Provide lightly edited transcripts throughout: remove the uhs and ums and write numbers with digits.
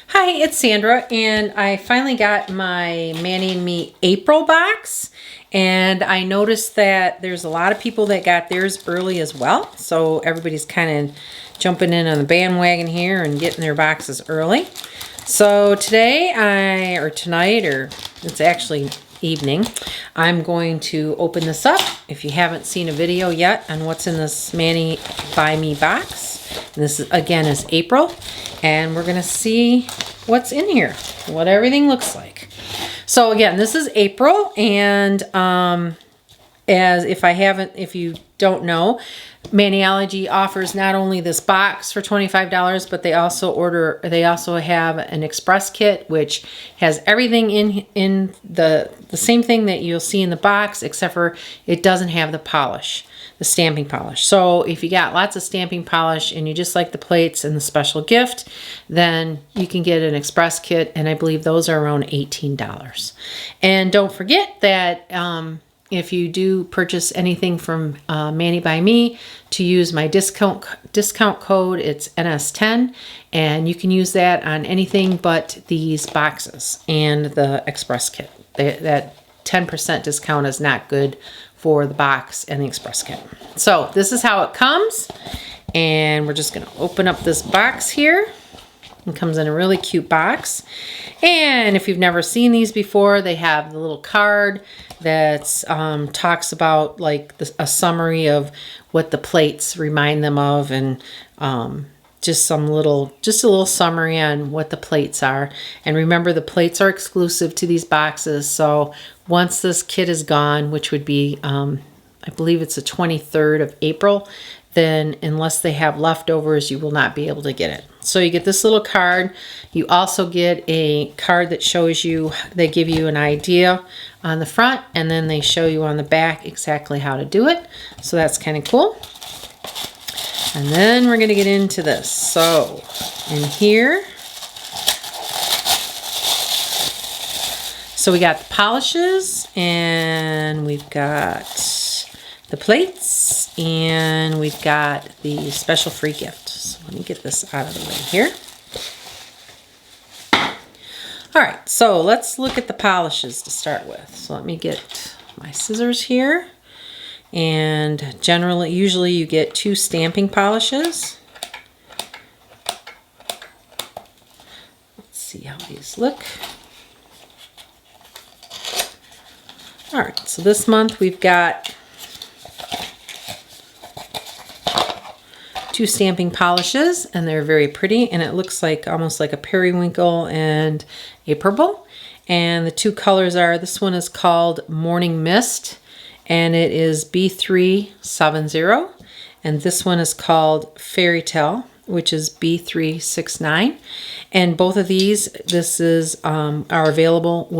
Hi, it's Sandra, and I finally got my Manny and Me April box, and I noticed that there's a lot of people that got theirs early as well, so everybody's kind of jumping in on the bandwagon here and getting their boxes early. So today, or tonight, or it's actually evening, I'm going to open this up. If you haven't seen a video yet on what's in this Manny by Me box, and this again is April, and we're gonna see what's in here, what everything looks like. So again, this is April, and if you don't know, Maniology offers not only this box for $25, but they also have an express kit which has everything in the same thing that you'll see in the box, except for it doesn't have the polish, the stamping polish. So if you got lots of stamping polish and you just like the plates and the special gift, then you can get an express kit, and I believe those are around $18. And don't forget that if you do purchase anything from Manny by Me, to use my discount code, it's NS10, and you can use that on anything but these boxes and the express kit. That 10% discount is not good for the box and the express kit. So this is how it comes, and we're just going to open up this box here. It comes in a really cute box, and if you've never seen these before, they have the little card that talks about like a summary of what the plates remind them of, and just a little summary on what the plates are. And remember, the plates are exclusive to these boxes, so once this kit is gone, which would be I believe it's the 23rd of April, then unless they have leftovers, you will not be able to get it. So you get this little card. You also get a card that shows you, they give you an idea on the front, and then they show you on the back exactly how to do it. So that's kind of cool. And then we're going to get into this. So in here, so we got the polishes, and we've got the plates, and we've got the special free gift. So let me get this out of the way here. All right, so let's look at the polishes to start with. So let me get my scissors here. And usually you get 2 stamping polishes. Let's see how these look. All right, so this month we've got 2 stamping polishes, and they're very pretty, and it looks like almost like a periwinkle and a purple. And the 2 colors are, this one is called Morning Mist, and it is B370, and this one is called Fairy Tale, which is B369. And both of these, will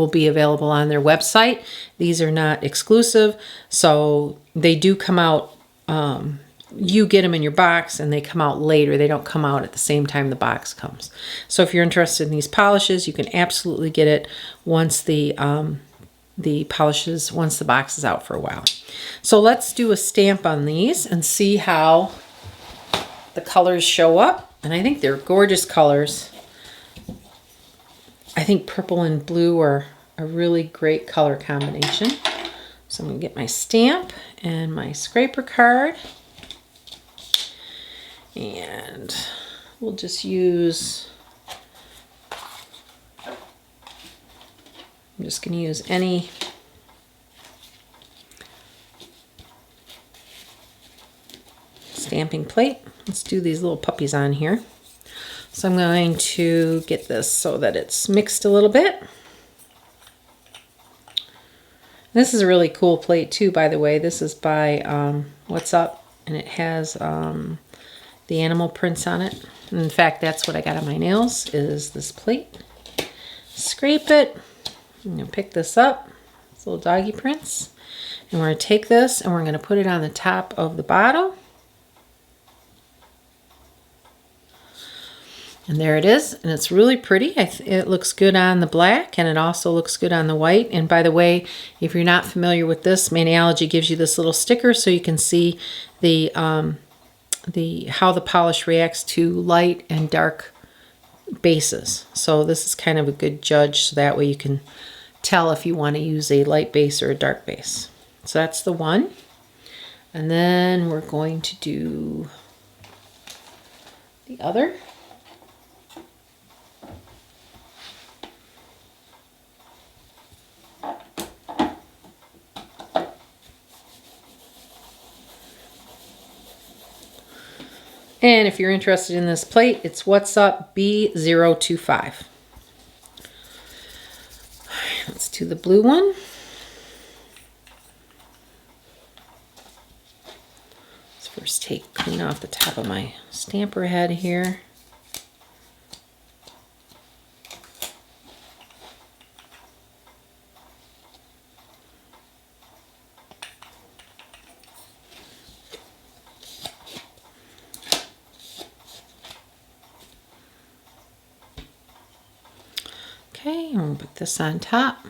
be available on their website. These are not exclusive, so they do come out, you get them in your box and they come out later. They don't come out at the same time the box comes. So if you're interested in these polishes, you can absolutely get it once the box is out for a while. So let's do a stamp on these and see how the colors show up. And I think they're gorgeous colors. I think purple and blue are a really great color combination. So I'm going to get my stamp and my scraper card. And we'll just use, I'm just going to use any stamping plate. Let's do these little puppies on here. So I'm going to get this so that it's mixed a little bit. This is a really cool plate too, by the way. This is by What's Up, and it has the animal prints on it. And in fact, that's what I got on my nails, is this plate. Scrape it. I'm going to pick this up. It's little doggy prints. And we're going to take this and we're going to put it on the top of the bottle. And there it is, and it's really pretty. It looks good on the black, and it also looks good on the white. And by the way, if you're not familiar with this, Maniology gives you this little sticker so you can see how the polish reacts to light and dark bases. So this is kind of a good judge, so that way you can tell if you want to use a light base or a dark base. So that's the one. And then we're going to do the other. And if you're interested in this plate, it's What's Up B025. Let's do the blue one. Let's first clean off the top of my stamper head here. Okay, I'm going to put this on top.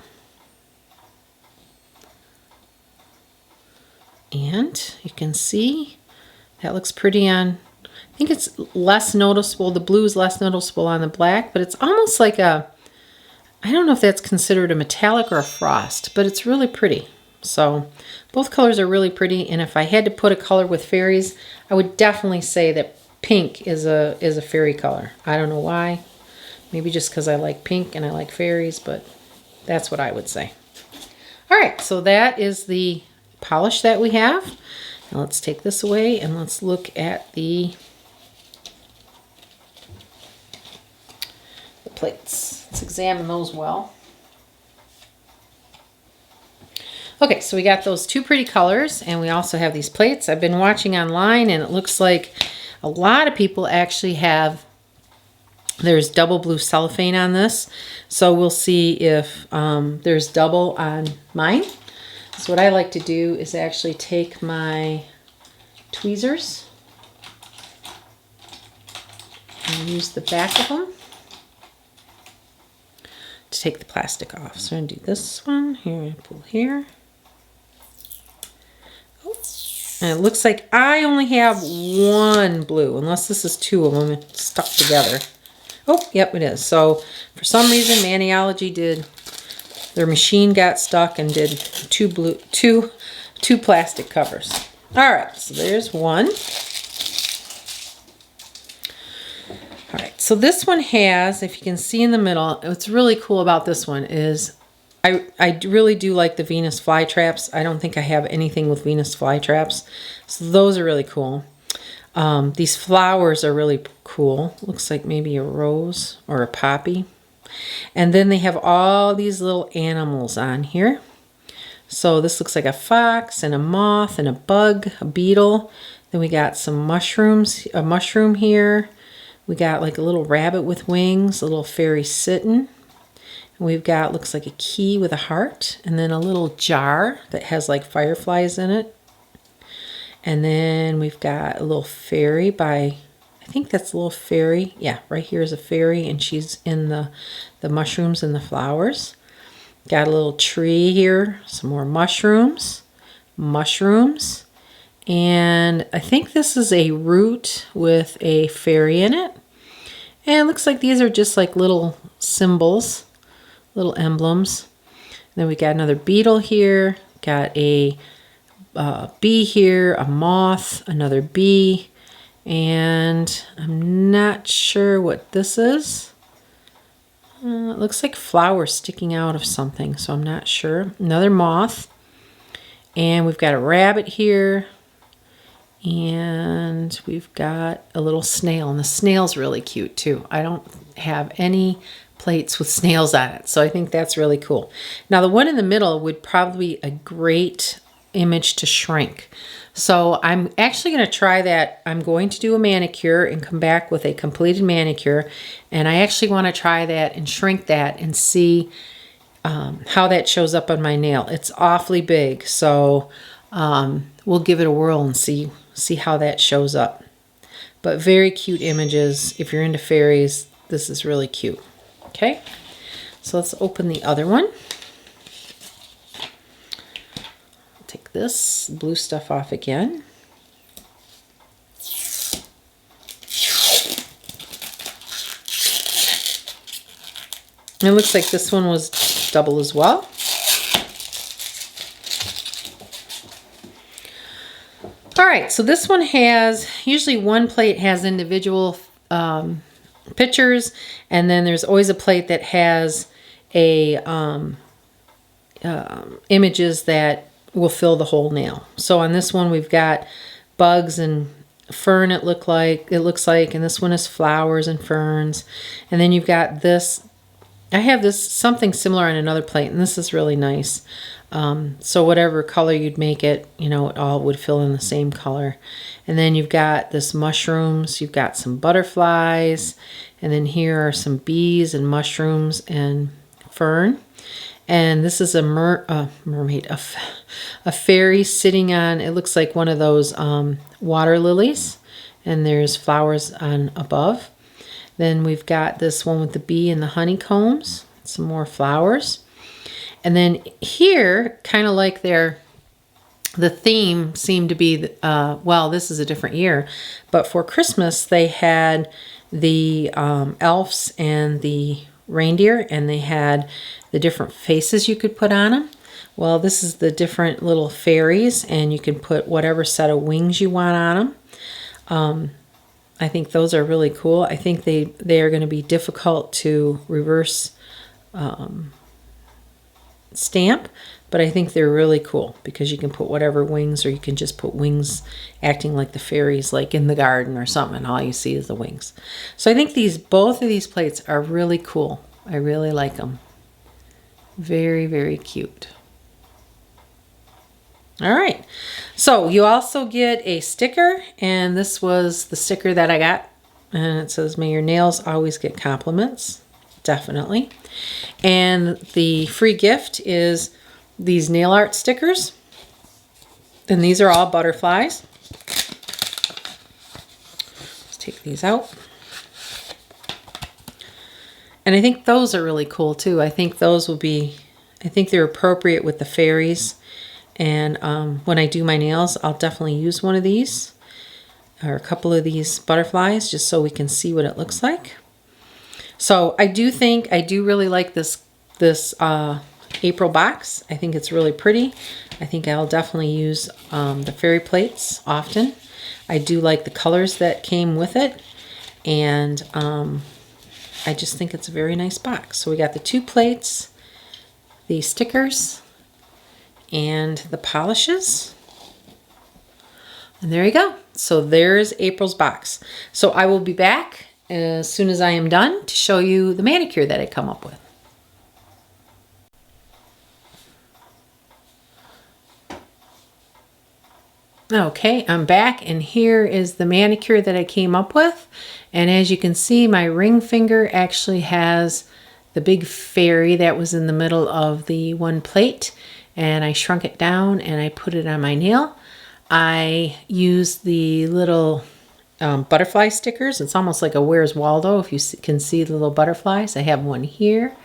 And you can see that looks pretty on, I think it's less noticeable, the blue is less noticeable on the black, but it's almost like a, I don't know if that's considered a metallic or a frost, but it's really pretty. So both colors are really pretty, and if I had to put a color with fairies, I would definitely say that pink is a fairy color. I don't know why. Maybe just because I like pink and I like fairies, but that's what I would say. All right, so that is the polish that we have. Now let's take this away and let's look at the plates. Let's examine those well. Okay, so we got those two pretty colors, and we also have these plates. I've been watching online, and it looks like a lot of people actually have, there's double blue cellophane on this, so we'll see if there's double on mine. So what I like to do is actually take my tweezers and use the back of them to take the plastic off. So I'm going to do this one here, pull here. Oh. And it looks like I only have one blue, unless this is two of them stuck together. Oh, yep, it is. So for some reason, Maniology their machine got stuck and did two plastic covers. All right, so there's one. All right, so this one has, if you can see in the middle, what's really cool about this one is I really do like the Venus flytraps. I don't think I have anything with Venus flytraps, so those are really cool. These flowers are really cool. Looks like maybe a rose or a poppy. And then they have all these little animals on here. So this looks like a fox and a moth and a bug, a beetle. Then we got some mushrooms, a mushroom here. We got like a little rabbit with wings, a little fairy sitting. And we've got, looks like a key with a heart, and then a little jar that has like fireflies in it. And then we've got a little fairy by, I think that's a little fairy. Yeah, right here is a fairy, and she's in the mushrooms and the flowers. Got a little tree here, some more mushrooms, and I think this is a root with a fairy in it. And it looks like these are just like little symbols, little emblems. And then we got another beetle here, got a bee here, a moth, another bee, and I'm not sure what this is. It looks like flowers sticking out of something, so I'm not sure. Another moth, and we've got a rabbit here, and we've got a little snail, and the snail's really cute too. I don't have any plates with snails on it, so I think that's really cool. Now the one in the middle would probably be a great image to shrink. So I'm actually going to try that. I'm going to do a manicure and come back with a completed manicure, and I actually want to try that and shrink that and see how that shows up on my nail. It's awfully big, so we'll give it a whirl and see how that shows up. But very cute images. If you're into fairies, this is really cute. Okay, so let's open the other one. Take this blue stuff off again. It looks like this one was double as well. All right, so this one has, usually one plate has individual pictures, and then there's always a plate that has a images that will fill the whole nail. So on this one we've got bugs and fern, it looks like, and this one is flowers and ferns. And then you've got this, I have this something similar on another plate, and this is really nice. So whatever color you'd make it, you know, it all would fill in the same color. And then you've got this mushrooms, you've got some butterflies, and then here are some bees and mushrooms and fern. And this is a mermaid, a fairy sitting on, it looks like one of those water lilies, and there's flowers on above. Then we've got this one with the bee and the honeycombs, some more flowers. And then here, kind of like the theme seemed to be, well, this is a different year, but for Christmas they had the elves and the reindeer, and they had the different faces you could put on them. Well, this is the different little fairies, and you can put whatever set of wings you want on them. I think those are really cool. I think they are going to be difficult to reverse stamp, but I think they're really cool because you can put whatever wings, or you can just put wings acting like the fairies, like in the garden or something, and all you see is the wings. So I think both of these plates are really cool. I really like them. Very, very cute. All right, so you also get a sticker, and this was the sticker that I got, and it says, "May your nails always get compliments." Definitely. And the free gift is these nail art stickers, and these are all butterflies. Let's take these out. And I think those are really cool too. I think those will be, I think they're appropriate with the fairies. And when I do my nails, I'll definitely use one of these or a couple of these butterflies just so we can see what it looks like. So I do really like this April box. I think it's really pretty. I think I'll definitely use the fairy plates often. I do like the colors that came with it, and I just think it's a very nice box. So we got the 2 plates, the stickers, and the polishes. And there you go. So there's April's box. So I will be back as soon as I am done to show you the manicure that I come up with. Okay, I'm back, and here is the manicure that I came up with. And as you can see, my ring finger actually has the big fairy that was in the middle of the one plate, and I shrunk it down and I put it on my nail. I used the little butterfly stickers. It's almost like a Where's Waldo, if you can see the little butterflies. I have one here,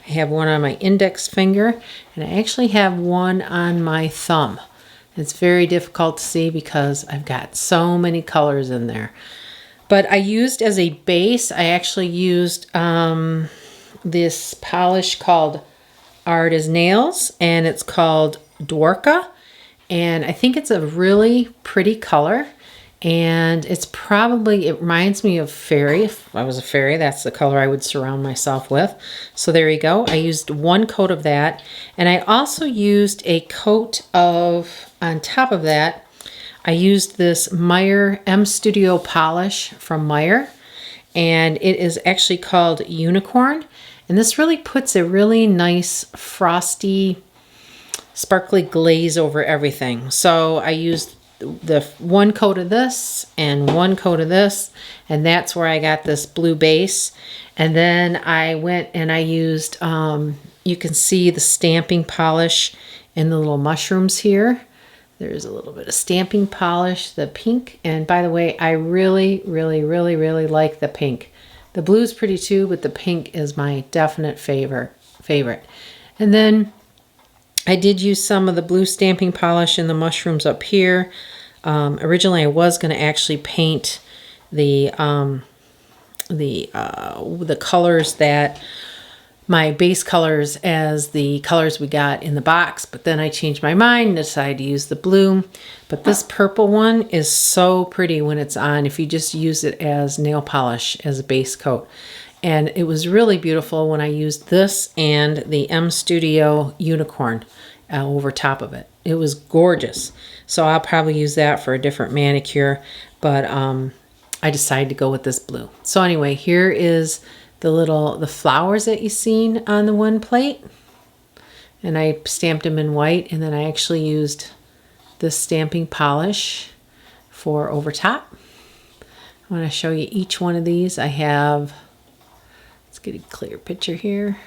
I have one on my index finger, and I actually have one on my thumb. It's very difficult to see because I've got so many colors in there. But I used as a base, I actually used this polish called Art as Nails, and it's called Dwarka. And I think it's a really pretty color. And it's probably, it reminds me of fairy. If I was a fairy, that's the color I would surround myself with. So there you go. I used 1 coat of that. And I also used a coat of, on top of that, I used this Meyer M Studio polish from Meyer. And it is actually called Unicorn. And this really puts a really nice frosty, sparkly glaze over everything. So I used the 1 coat of this and 1 coat of this, and that's where I got this blue base. And then I went and I used, you can see the stamping polish in the little mushrooms here. There's a little bit of stamping polish, the pink. And by the way, I really, really, really, really like the pink. The blue's pretty too, but the pink is my definite favorite. And then I did use some of the blue stamping polish in the mushrooms up here. Originally, I was going to actually paint the colors that my base colors as the colors we got in the box, but then I changed my mind and decided to use the blue. But this purple one is so pretty when it's on, if you just use it as nail polish as a base coat. And it was really beautiful when I used this and the M Studio Unicorn over top of it. It was gorgeous. So I'll probably use that for a different manicure, but I decided to go with this blue. So anyway, here is the flowers that you've seen on the one plate. And I stamped them in white, and then I actually used this stamping polish for over top. I want to show you each one of these. I have, let's get a clear picture here.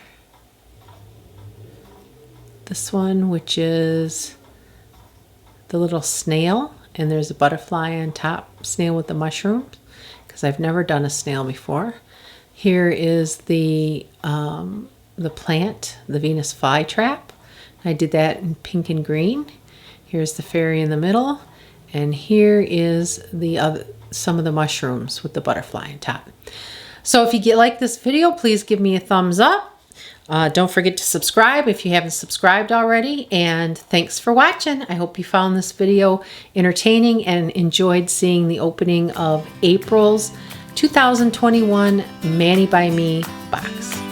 This one, which is the little snail, and there's a butterfly on top, snail with the mushrooms, because I've never done a snail before. Here is the plant, the Venus flytrap. I did that in pink and green. Here's the fairy in the middle, and here is some of the mushrooms with the butterfly on top. So if you like this video, please give me a thumbs up. Don't forget to subscribe if you haven't subscribed already, and thanks for watching. I hope you found this video entertaining and enjoyed seeing the opening of April's 2021 Mani by Me box.